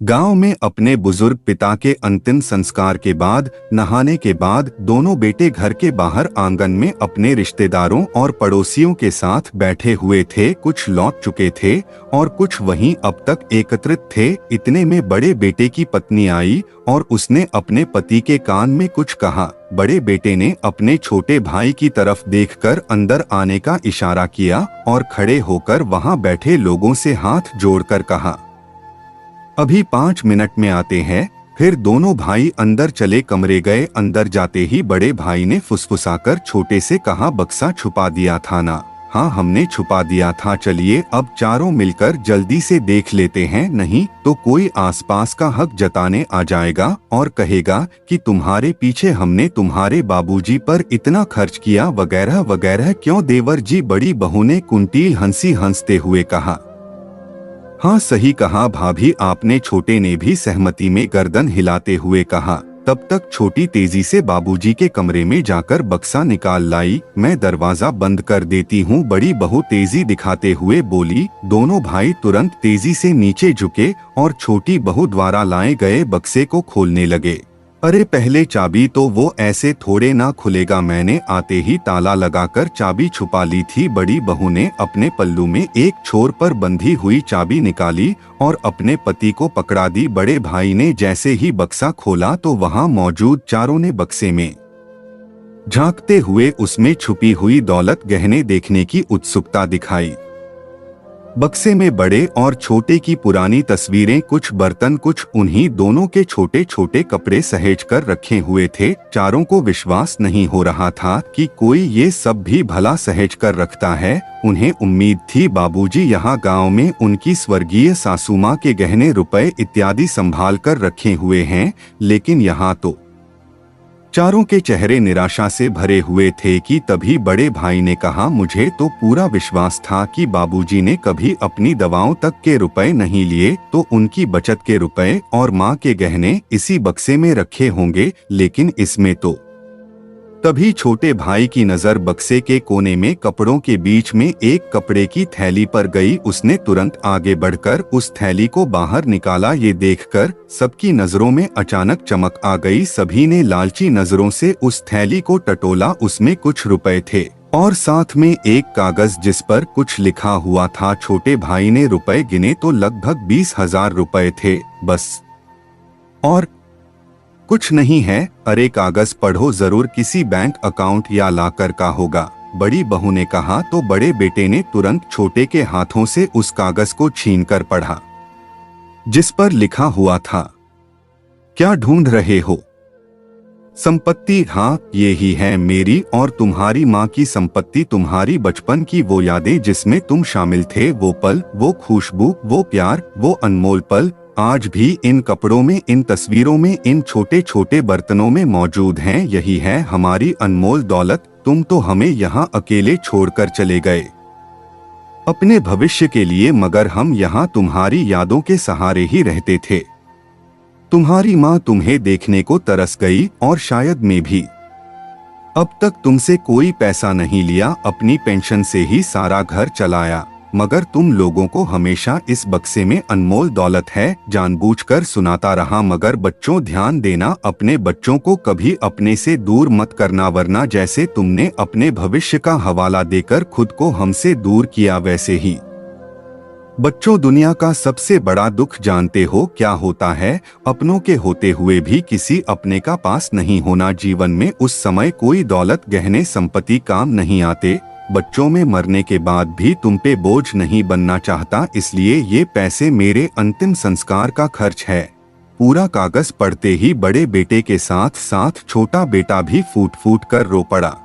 गांव में अपने बुजुर्ग पिता के अंतिम संस्कार के बाद नहाने के बाद दोनों बेटे घर के बाहर आंगन में अपने रिश्तेदारों और पड़ोसियों के साथ बैठे हुए थे। कुछ लौट चुके थे और कुछ वहीं अब तक एकत्रित थे। इतने में बड़े बेटे की पत्नी आई और उसने अपने पति के कान में कुछ कहा। बड़े बेटे ने अपने छोटे भाई की तरफ देखकर अंदर आने का इशारा किया और खड़े होकर वहां बैठे लोगों से हाथ जोड़कर कहा, अभी 5 मिनट में आते हैं। फिर दोनों भाई अंदर चले कमरे गए। अंदर जाते ही बड़े भाई ने फुसफुसाकर छोटे से कहा, बक्सा छुपा दिया था ना? हाँ, हमने छुपा दिया था। चलिए अब चारों मिलकर जल्दी से देख लेते हैं, नहीं तो कोई आसपास का हक जताने आ जाएगा और कहेगा कि तुम्हारे पीछे हमने तुम्हारे बाबूजी पर इतना खर्च किया वगैरह वगैरह। क्यों देवर जी? बड़ी बहू ने कुंटील हंसी हंसते हुए कहा। हाँ, सही कहा भाभी आपने, छोटे ने भी सहमति में गर्दन हिलाते हुए कहा। तब तक छोटी तेजी से बाबूजी के कमरे में जाकर बक्सा निकाल लाई। मैं दरवाजा बंद कर देती हूँ, बड़ी बहू तेजी दिखाते हुए बोली। दोनों भाई तुरंत तेजी से नीचे झुके और छोटी बहू द्वारा लाए गए बक्से को खोलने लगे। अरे पहले चाबी तो वो ऐसे थोड़े ना खुलेगा। मैंने आते ही ताला लगाकर चाबी छुपा ली थी। बड़ी बहू ने अपने पल्लू में एक छोर पर बंधी हुई चाबी निकाली और अपने पति को पकड़ा दी। बड़े भाई ने जैसे ही बक्सा खोला तो वहां मौजूद चारों ने बक्से में झांकते हुए उसमें छुपी हुई दौलत गहने देखने की उत्सुकता दिखाई। बक्से में बड़े और छोटे की पुरानी तस्वीरें, कुछ बर्तन, कुछ उन्हीं दोनों के छोटे छोटे कपड़े सहेज कर रखे हुए थे। चारों को विश्वास नहीं हो रहा था कि कोई ये सब भी भला सहेज कर रखता है। उन्हें उम्मीद थी बाबूजी यहाँ गांव में उनकी स्वर्गीय सासू मां के गहने, रुपए इत्यादि संभाल कर रखे हुए हैं, लेकिन यहाँ तो चारों के चेहरे निराशा से भरे हुए थे कि तभी बड़े भाई ने कहा, मुझे तो पूरा विश्वास था कि बाबूजी ने कभी अपनी दवाओं तक के रुपए नहीं लिए, तो उनकी बचत के रुपए और माँ के गहने इसी बक्से में रखे होंगे, लेकिन इसमें तो। तभी छोटे भाई की नजर बक्से के कोने में कपड़ों के बीच में एक कपड़े की थैली पर गई। उसने तुरंत आगे बढ़कर उस थैली को बाहर निकाला। ये देखकर सबकी नजरों में अचानक चमक आ गई। सभी ने लालची नजरों से उस थैली को टटोला। उसमें कुछ रुपए थे और साथ में एक कागज जिस पर कुछ लिखा हुआ था। छोटे भाई ने रुपए गिने तो लगभग 20,000 रुपए थे, बस और कुछ नहीं है। अरे कागज पढ़ो जरूर, किसी बैंक अकाउंट या लाकर का होगा, बड़ी बहू ने कहा। तो बड़े बेटे ने तुरंत छोटे के हाथों से उस कागज को छीनकर पढ़ा, जिस पर लिखा हुआ था, क्या ढूंढ रहे हो? संपत्ति? हाँ, ये ही है मेरी और तुम्हारी माँ की संपत्ति। तुम्हारी बचपन की वो यादें जिसमें तुम शामिल थे, वो पल, वो खुशबू, वो प्यार, वो अनमोल पल आज भी इन कपड़ों में, इन तस्वीरों में, इन छोटे छोटे बर्तनों में मौजूद हैं। यही है हमारी अनमोल दौलत। तुम तो हमें यहाँ अकेले छोड़कर चले गए अपने भविष्य के लिए, मगर हम यहाँ तुम्हारी यादों के सहारे ही रहते थे। तुम्हारी माँ तुम्हें देखने को तरस गई और शायद मैं भी। अब तक तुमसे कोई पैसा नहीं लिया, अपनी पेंशन से ही सारा घर चलाया, मगर तुम लोगों को हमेशा इस बक्से में अनमोल दौलत है जानबूझकर सुनाता रहा। मगर बच्चों ध्यान देना, अपने बच्चों को कभी अपने से दूर मत करना, वरना जैसे तुमने अपने भविष्य का हवाला देकर खुद को हमसे दूर किया, वैसे ही। बच्चों, दुनिया का सबसे बड़ा दुख जानते हो क्या होता है? अपनों के होते हुए भी किसी अपने का पास नहीं होना। जीवन में उस समय कोई दौलत, गहने, संपत्ति काम नहीं आते। बच्चों में मरने के बाद भी तुम पे बोझ नहीं बनना चाहता, इसलिए ये पैसे मेरे अंतिम संस्कार का खर्च है। पूरा कागज पढ़ते ही बड़े बेटे के साथ साथ छोटा बेटा भी फूट फूट कर रो पड़ा।